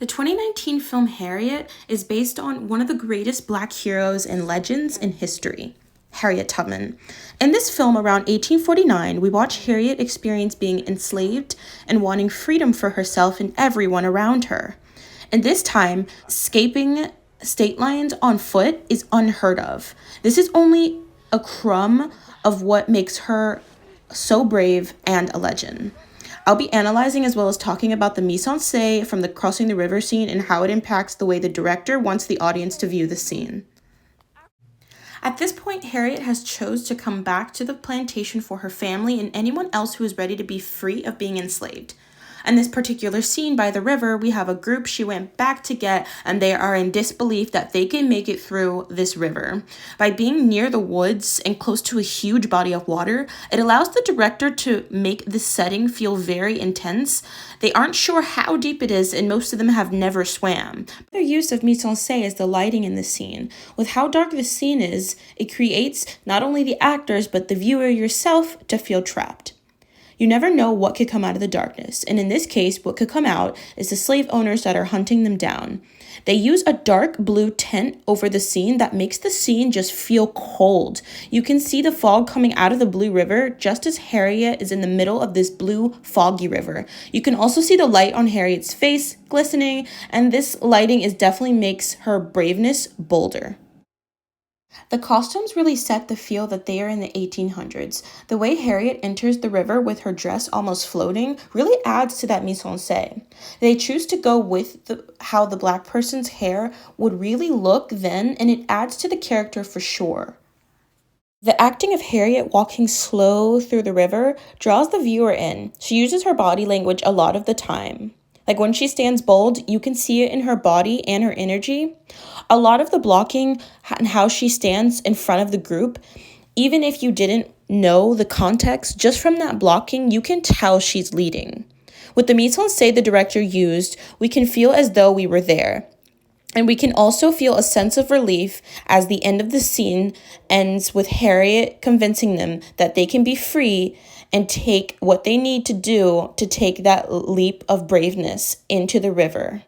The 2019 film Harriet is based on one of the greatest Black heroes and legends in history, Harriet Tubman. In this film, around 1849, we watch Harriet experience being enslaved and wanting freedom for herself and everyone around her. And this time, escaping state lines on foot is unheard of. This is only a crumb of what makes her so brave and a legend. I'll be analyzing as well as talking about the mise-en-scène from the crossing the river scene and how it impacts the way the director wants the audience to view the scene. At this point, Harriet has chose to come back to the plantation for her family and anyone else who is ready to be free of being enslaved. In this particular scene by the river, we have a group she went back to get, and they are in disbelief that they can make it through this river. By being near the woods and close to a huge body of water, it allows the director to make the setting feel very intense. They aren't sure how deep it is, and most of them have never swam. Their use of mise-en-scène is the lighting in the scene. With how dark the scene is, it creates not only the actors, but the viewer yourself to feel trapped. You never know what could come out of the darkness, and in this case, what could come out is the slave owners that are hunting them down. They use a dark blue tent over the scene that makes the scene just feel cold. You can see the fog coming out of the blue river just as Harriet is in the middle of this blue, foggy river. You can also see the light on Harriet's face glistening, and this lighting definitely makes her braveness bolder. The costumes really set the feel that they are in the 1800s. The way Harriet enters the river with her dress almost floating really adds to that mise-en-scène. They choose to go with how the Black person's hair would really look then, and it adds to the character for sure. The acting of Harriet walking slow through the river draws the viewer in. She uses her body language a lot of the time. Like when she stands bold, you can see it in her body and her energy. A lot of the blocking and how she stands in front of the group, even if you didn't know the context, just from that blocking, you can tell she's leading. With the mise-en-scène the director used, we can feel as though we were there. And we can also feel a sense of relief as the end of the scene ends with Harriet convincing them that they can be free and take what they need to do to take that leap of braveness into the river.